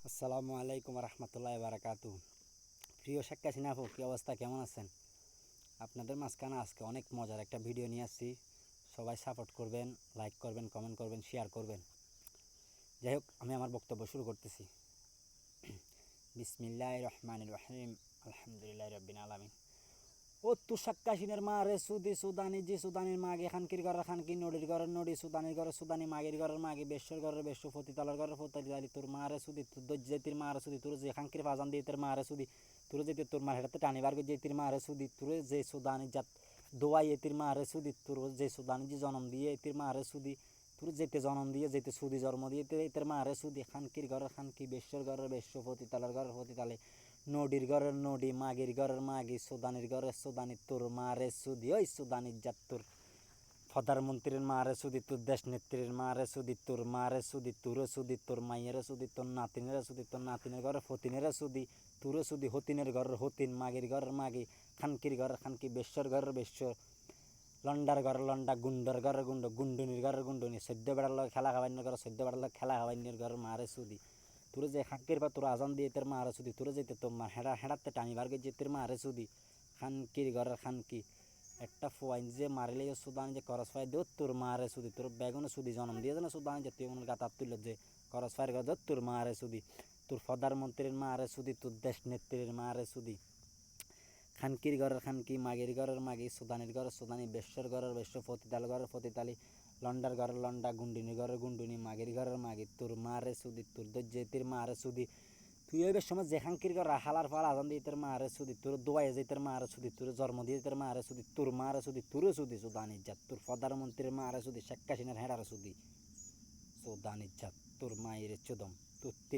আসসালামু আলাইকুম রহমতুল্লাহি বারাকাতু। প্রিয় শেখ হাসিনা আপু, কী অবস্থা, কেমন আছেন? আপনাদের মাঝখানে আজকে অনেক মজার একটা ভিডিও নিয়ে আসছি। সবাই সাপোর্ট করবেন, লাইক করবেন, কমেন্ট করবেন, শেয়ার করবেন। যাই হোক, আমি আমার বক্তব্য শুরু করতেছি। বিসমিল্লাহির রহমানির রহিম, আলহামদুলিল্লাহি রাব্বিল আলামিন। ও তু সাক্কাশিনের মা রে সুদি সুদানি জি সুদানির মাগে খানকির ঘরের খানকি নদীর ঘরের নদী সুদানির ঘরের সুদানি মাগের ঘরের মাগে বেশ্বর ঘরের বেশ্য ফতিতালার ঘরের ফতিতালি তোর মা রে সুদি তোর দজ্জাতির মা রে সুদি তোর যে খানকির ফাজান দিয়ে তোর মা রে সুদি তোর যেতে তোর মার হেটাতে টানি বার করে যেতির মা রে সুদি তোর যে সুদানি জাত দোয়াই এতির মা রে সুদি তোর যে সুদানি যে জন্ম দিয়ে এতির মা রে সুদি তোর যেতে জন্ম দিয়ে যেতে সুদি জন্ম দিয়ে এতের মা রে সুদি খানকির ঘরের খানকি বেশ্বর ঘরের বেশ্য ফতিতালার ঘরের ফতিতালে নদীর ঘরের নদী মাগির ঘরের মাগি সুদানির ঘরের সুদানি তোর মারে সুদি ওই সুদানির জাত তোর প্রধানমন্ত্রীর মারে সুদি তোর দেশ নেত্রীর মারে সুদি তোর মারে সুদি তোর সুদি তোর মাইয়ের সুদি তোর নাতিনের সুদি তোর নাতিনের ঘরের ফতিনের সুদি তোর সুদি হতিনের ঘরের হতিন মাগির ঘরের মাগি খানকির ঘরের খানকি বেশ্বর ঘরের বেশ্বর লন্ডার ঘরের লন্ডা গুন্ডর ঘরের গুন্ড গুন্ডুনির ঘরের গুন্ডুনি সদ্য বেড়ার লোক খেলা খাবাইনের ঘরের সদ্য বেড়ার লোক খেলা খাবাইনের ঘরের মারে সুদি তোর যে খানকির বা তোর আজান দিয়ে তোর মারে সুদি তোর যেতে তোর মা হেঁড়াতে টানি বার গিয়ে তোর মারে সুদি খানকির ঘরের খানকি একটা ফোয়াইন যে মারিলে সুদান যে করস ফাই দো তোর মারে সুদি তোর বেগুনে সুদি জন্ম দিয়ে যেন সুদান যে তুই মনে গাতার তুলল যে করস ফাইর গদ তোর মারে সুদি তোর প্রধানমন্ত্রীর মারে সুদি তোর দেশ নেত্রীর মারে সুদি খানকির ঘরের খানকি মাগির ঘরের মাগি সুদানির ঘরের সুদানি বেশ্বর ঘরের বেশ্য ফতিতাল ঘরের ফতিতালি লন্ডার ঘরের লন্ডা গুন্ডিনি ঘরের গুন্ডুনি মাগির ঘরের মাগি তোর মারে সুদি তোর দজ্জেতির মারে সুদি তুই ওই সময় যে খানকির ঘর হালার ফাল আজান দিয়ে তোর মারে সুদি তোর দোয়াই যে তোর মারে সুদি তোর জন্ম দিয়ে তোর মারে সুদি তোর মারে সুদি তোর সুদি সুদানির জাত তোর প্রধানমন্ত্রীর মারে সুদি শেখ হাসিনার হেঁড়ার সুদি সুদানির জাত তোর মায়ের চোদম তোর তিন